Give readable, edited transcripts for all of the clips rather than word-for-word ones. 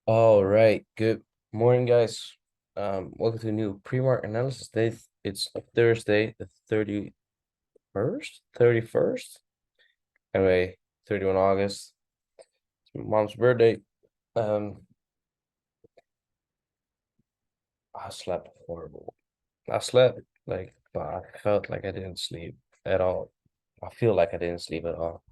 All right, good morning, guys. Welcome to a new pre-market analysis day. It's Thursday, the 31st? Anyway, 31 August. It's my mom's birthday. Um, I slept horrible. I slept but I felt like I didn't sleep at all. I feel like I didn't sleep at all.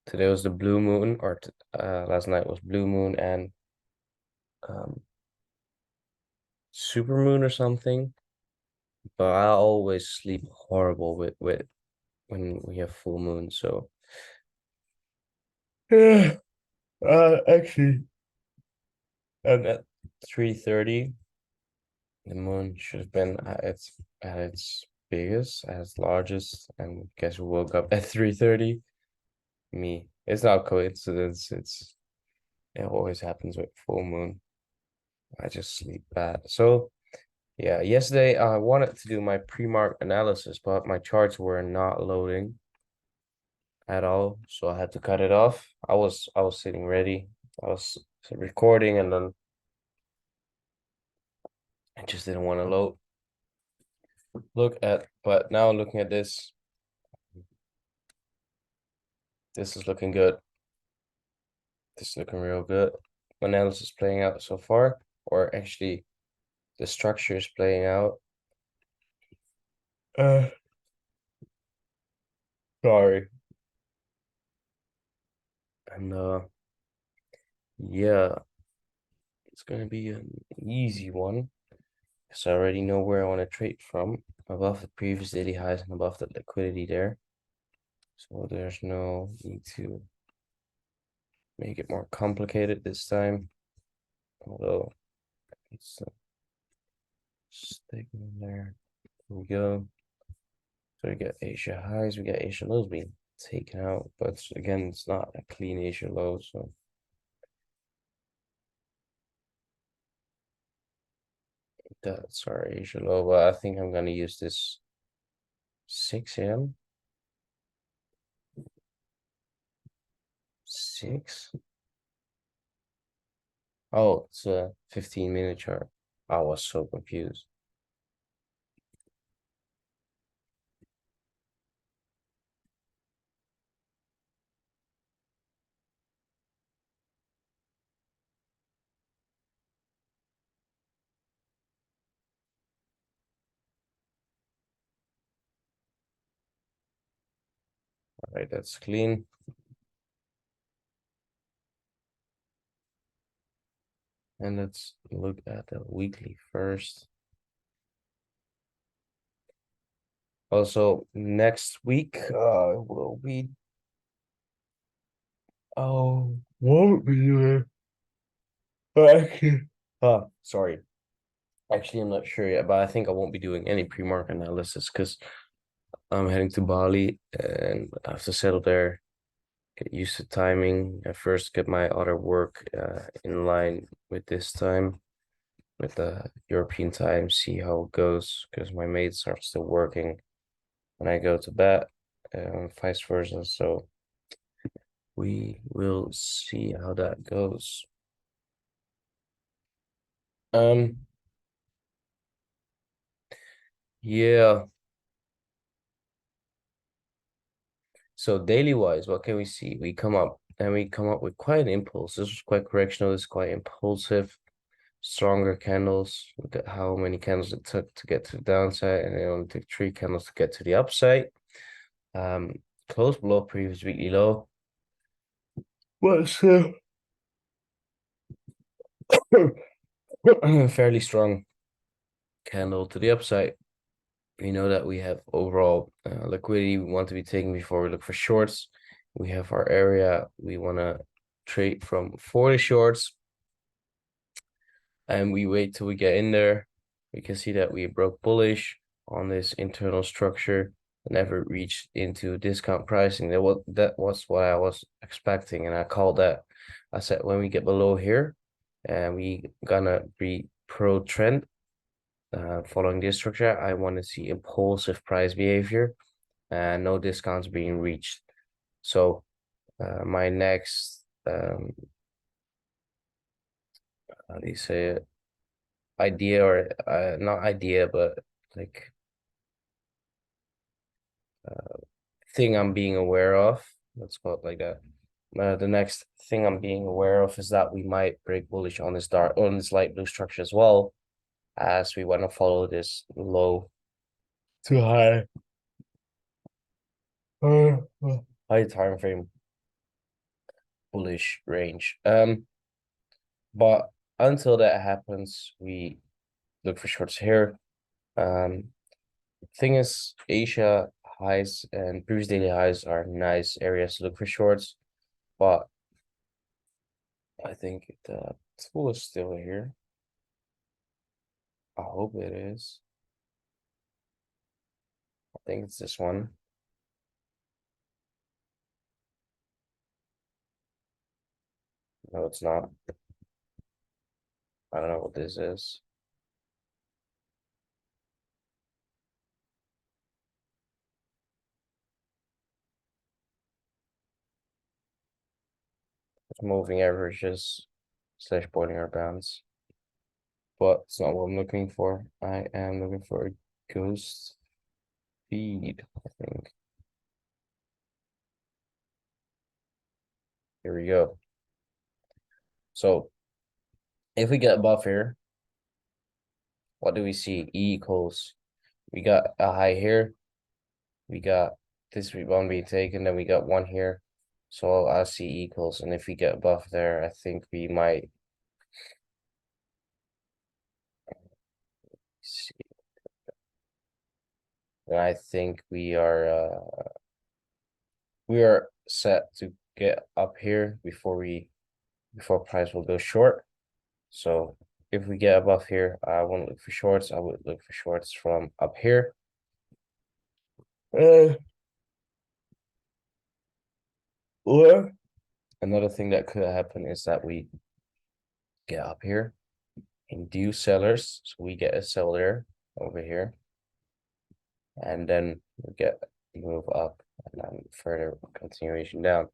Today was the blue moon, or last night was blue moon and um super moon or something. But I always sleep horrible with when we have full moon. So yeah, actually, and at 3:30, the moon should have been at its biggest, at its largest, and guess who woke up at 3:30? Me. It's not coincidence. It always happens with full moon. I just sleep bad. So yeah, yesterday I wanted to do my pre-mark analysis, but my charts were not loading at all, so I had to cut it off. I was sitting ready. I was recording and then I just didn't want to look at, but now looking at this is looking good. This is looking real good. Analysis playing out so far, or actually the structure is playing out. Uh, Sorry. And yeah, it's gonna be an easy one because I already know where I want to trade from, above the previous daily highs and above the liquidity there. So there's no need to make it more complicated this time. Although it's sticking there. Here we go. So we get Asia highs, we get Asia lows being taken out, but again, it's not a clean Asia low, so that's our Asia low. But I think I'm gonna use this 6 a.m. 6. Oh, it's a 15-minute chart. I was so confused. All right, that's clean. And let's look at the weekly first. Also, next week, will be what would we do? Actually, sorry. Actually, I'm not sure yet, but I think I won't be doing any pre-market analysis because I'm heading to Bali and I have to settle there, get used to timing. At first, get my other work in line with this time, with the European time, see how it goes because my mates are still working when I go to bed, vice versa. So we will see how that goes. Um, yeah. So daily wise, what can we see? We come up with quite an impulse. This was quite correctional. This is quite impulsive. Stronger candles. Look at how many candles it took to get to the downside, and it only took 3 candles to get to the upside. Um, Close below previous weekly low. What's fairly strong candle to the upside. We know that we have overall liquidity we want to be taking before we look for shorts. We have our area we want to trade from for the shorts, and we wait till we get in there. We can see that we broke bullish on this internal structure, never reached into discount pricing. That was what I was expecting, and I called that. I said when we get below here, and we gonna be pro trend. Following this structure, I want to see impulsive price behavior and no discounts being reached. So my next how do you say it? Idea or not idea, but like thing I'm being aware of. Let's call it like that. The next thing I'm being aware of is that we might break bullish on this light blue structure as well, as we want to follow this low to high high time frame bullish range. But until that happens, we look for shorts here. Thing is, Asia highs and previous daily highs are nice areas to look for shorts, but I think the tool is still here. I hope it is. I think it's this one. No, it's not. I don't know what this is. It's moving averages slash Bollinger Bands, but it's not what I'm looking for. I am looking for a ghost feed, I think. Here we go. So if we get above here, what do we see? E equals, we got a high here, we got this one being taken, then we got one here. So I see equals, and if we get above there, I think we might see. And I think we are set to get up here before price will go short. So if we get above here, I won't look for shorts. I would look for shorts from up here. Or another thing that could happen is that we get up here, induce sellers, so we get a seller over here, and then we get move up and then further continuation down.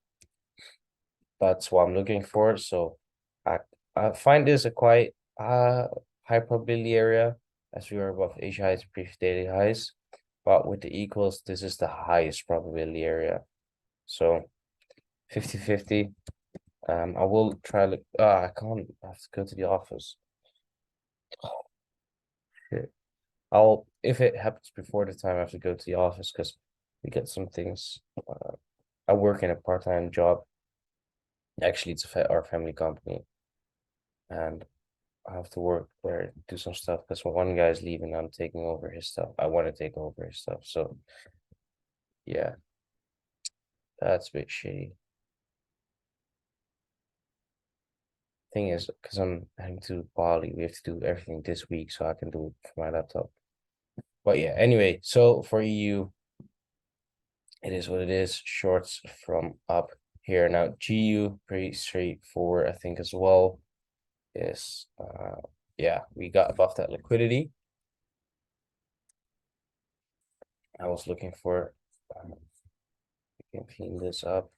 That's what I'm looking for. So I find this a quite high probability area as we are above Asia highs, previous daily highs. But with the equals, this is the highest probability area. So 50-50. I will try look. I can't. I have to go to the office. Oh, shit. I'll if it happens before the time I have to go to the office because we get some things. I work in a part-time job. Actually, it's our family company, and I have to work there, do some stuff because when one guy's leaving, I'm taking over his stuff. I want to take over his stuff. So yeah, that's a bit shitty. Thing is, because I'm heading to Bali, we have to do everything this week so I can do it from my laptop. But yeah, anyway, so for EU, it is what it is. Shorts from up here. Now GU, pretty straightforward, I think, as well. Is yeah, we got above that liquidity. I was looking for we can clean this up.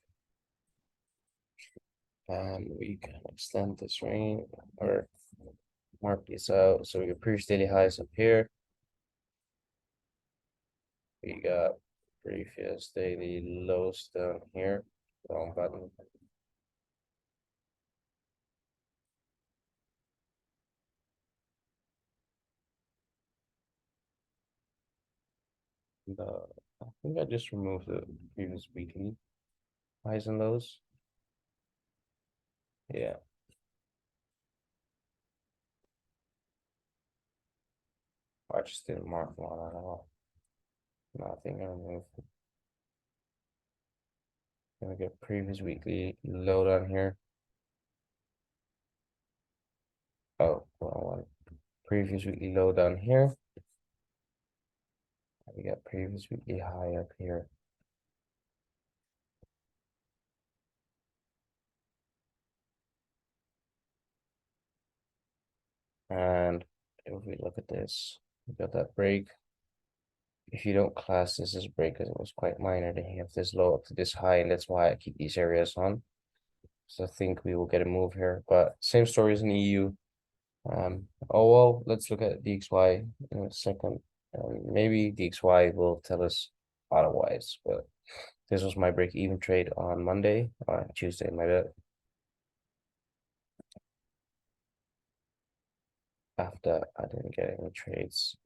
And we can extend this range or mark this out. So we got previous daily highs up here. We got previous daily lows down here. Wrong button. I think I just removed the previous weekly highs and lows. Yeah. I just didn't mark one at all. Nothing I removed. Then we get previous weekly low down here. Oh, wrong one. Previous weekly low down here. We got previous weekly high up here. And if we look at this, we got that break. If you don't class this as break because it was quite minor, then you have this low up to this high, and that's why I keep these areas on. So I think we will get a move here. But same story as in EU. Oh well, let's look at DXY in a second. Maybe DXY will tell us otherwise, but this was my break-even trade on Monday, Tuesday, my bad. After I didn't get any trades.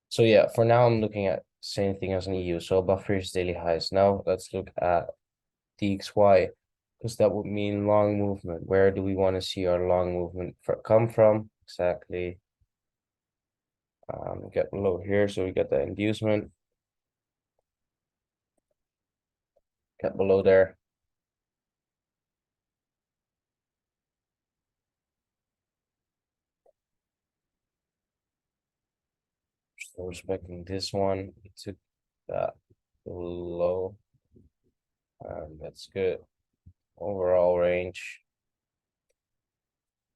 So yeah, for now I'm looking at same thing as an EU. So above previous daily highs. Now let's look at DXY, because that would mean long movement. Where do we want to see our long movement come from? Exactly. Get below here, so we get the inducement. Get below there. So respecting this one, it took that low. That's good. Overall range.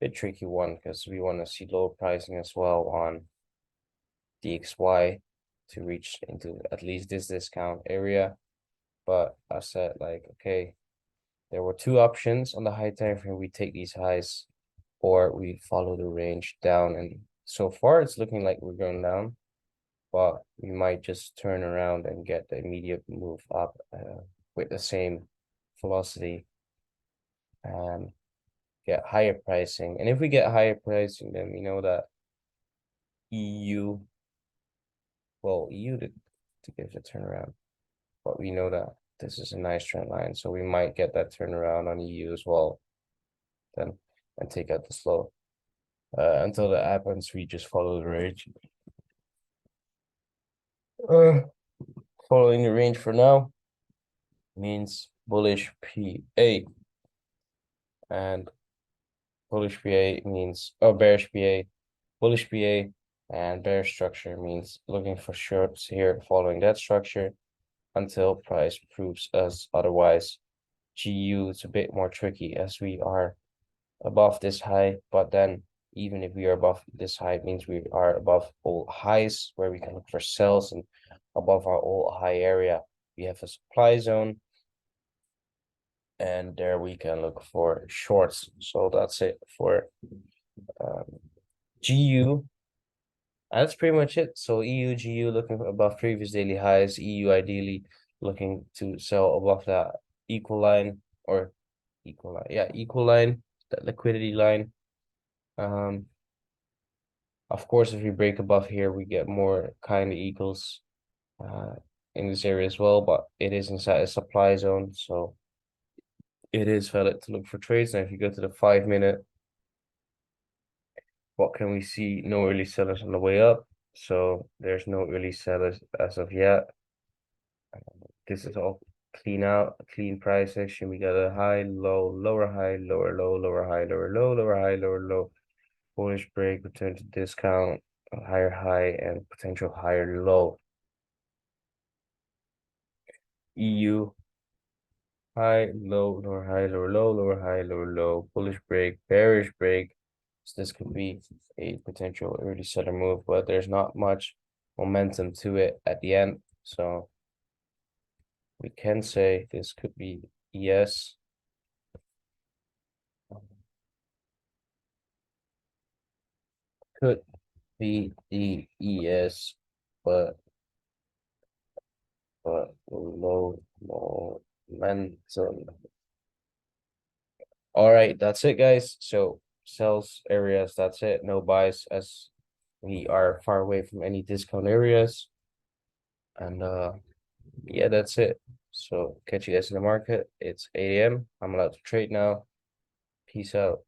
Bit tricky one because we want to see lower pricing as well on DXY to reach into at least this discount area. But I said like, okay, there were two options on the high time frame. We take these highs or we follow the range down. And so far it's looking like we're going down, but we might just turn around and get the immediate move up with the same velocity and get higher pricing. And if we get higher pricing, then we know that EU, well, EU to give the turnaround, but we know that this is a nice trend line, so we might get that turnaround on EU as well. Then and take out the slow. Until that happens, we just follow the range. Following the range for now means bullish PA, and bullish PA means bearish PA, bullish PA, and bearish structure means looking for shorts here following that structure until price proves us otherwise. GU is a bit more tricky as we are above this high, but then even if we are above this high, it means we are above all highs where we can look for sells, and above our all high area, we have a supply zone, and there we can look for shorts. So that's it for GU. That's pretty much it. So EU, GU looking above previous daily highs, EU ideally looking to sell above that equal line or equal line. Yeah, equal line, that liquidity line. Of course, if we break above here, we get more kind of equals in this area as well, but it is inside a supply zone, so it is valid to look for trades. Now, if you go to the 5-minute, what can we see? No early sellers on the way up, so there's no early sellers as of yet. This is all clean out, clean price action. We got a high, low, lower high, lower low, lower high, lower low, lower high, lower low. Bullish break, return to discount, a higher high, and potential higher low. EU high, low, lower high, lower low, lower high, lower low, bullish break, bearish break. So this could be a potential early seller move, but there's not much momentum to it at the end. So we can say this could be yes. Could be the ES, but low momentum. All right, that's it, guys. So sells areas, that's it. No buys as we are far away from any discount areas. And yeah, that's it. So catch you guys in the market. It's 8 a.m. I'm allowed to trade now. Peace out.